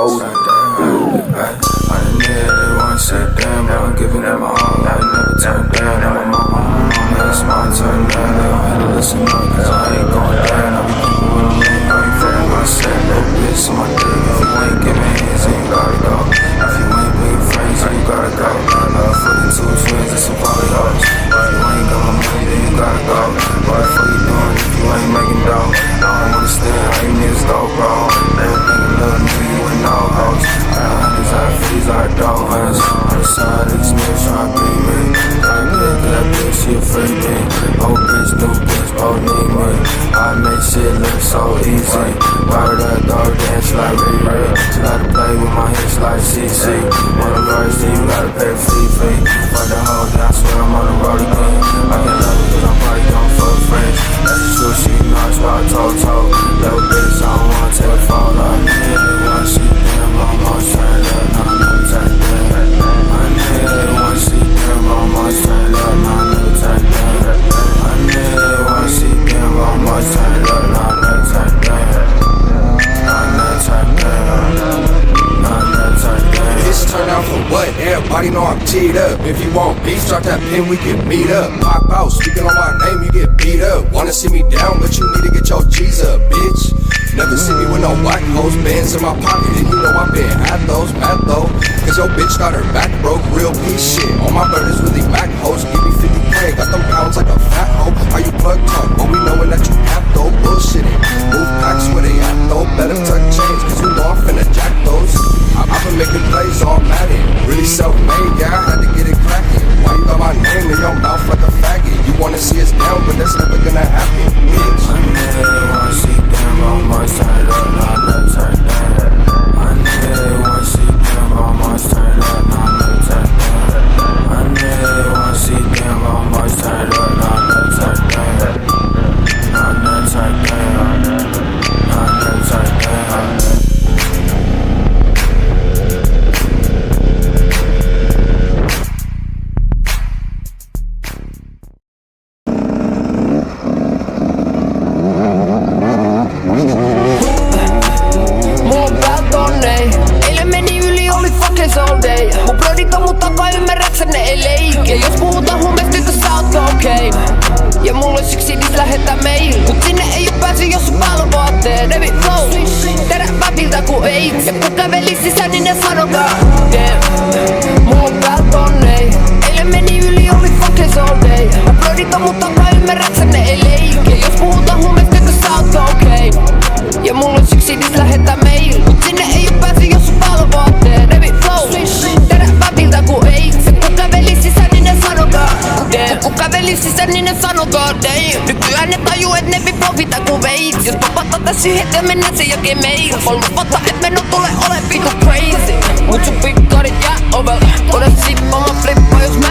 gold. I done nearly one said damn, but I'm giving them my all. I never turned down, and my mama, it's my turn now. They gon' have to listen up, cause I ain't going down. I be thinking what I'm in, I ain't fucking what I said. Little bitch on my dick, if you ain't giving hands, then you gotta go. If you ain't being friends, then you gotta go. I'm fucking two twins and some polyhoes. If you ain't got my money, then you gotta go. What the fuck you doing if you ain't making dough? I don't understand how you niggas go, bro. They would think a little nigga, you ain't no hoes. I got hundreds, I got fleas, I got dog hands. On the side of these niggas tryna be me. Got a bitch, that bitch, she a free me. Old bitch, new bitch, both need me. I make shit look so easy. Ride that dog dance like Riri. She like to play with my hips like CC. On the verse, then you gotta pay the fee. Fuck the whole day, I swear I'm on the road again. I can love her cause I'm probably gon' fuck friends. That's the truth, she knows why I told. Little bitch, I don't wanna take a fall. I need one shit, damn, I'm almost turned up. Nah, I never turned down. I need one shit, damn, I'm almost turned up. Nah, I never turned down. I need one shit, damn, I'm almost turned up. Nah, I never turned down. Nah, I never turned down. Nah, I never turned down. This turn out for what? Everybody know I'm teed up. If you want beef, drop that pin, we can meet up. Pop out, speaking on my name, you get beat up. Wanna see me down, but you need to get your G's up, bitch. Never see me with no white hoes, bands in my pocket, and you know I've been at those, mad though. Cause your bitch got her back broke, real piece shit. All my brothers really back hoes, give me 50 grand, got them pounds like a fat hoe. How you plug talk, but we knowin' that you have though, bullshitting. Move packs where they at though, better tuck chains, cause you know I'm finna jack those. I've been making plays all Madden, really self-made, yeah, I had to get it crackin'. Why you got my name in your mouth like a faggot? You wanna see us down, but that's never gonna happen, bitch. I never wanna see them, I'm almost turned up, nah, I never turned down. I never wanna see them, I'm almost turned up, nah, I never turned down. I never wanna see them, I'm almost turned up, nah, I never turned down. Nah, I never turned down. Nah, I never turned down. Mun blodit on mut takaa, ymmärräksä ne ei leikki. Jos puhutaan huumeista, eikö sä ootko okei? Ja mulle syksy niitä lähettää mail. Mut sinne ei oo pääsy, jos sun päällä vaatteet. Baby flow, teräväviltä ku ei. Ja kun kävelis sisään, niin ne sanokaa damn, mulla on päät onnei. Eilen meni yli, oli fucking all day. Mun blodit on mut takaa, ymmärräksä ne ei leikki. Jos puhutaan huumeista, eikö sä ootko okei? Ja mulle syksy niitä lähettää mail. Mut sinne ei oo pääsy, jos sun päällä vaatteet. Baby flow, teräväviltä ku ei. Se kun kävelis sisään, niin ne sanokaa damn. Kun kävelis sisään, niin ne sanokaa damn. Nykyään ne tajuu, et ne viplovita ku veits. Jos papata tässä yhdet ja mennään sen jälkeen meil. Voin luvata, et menot tule ole vitu crazy. Mut sun pikkarit jää ovelle. Oda sippa, mä flippaan jos mä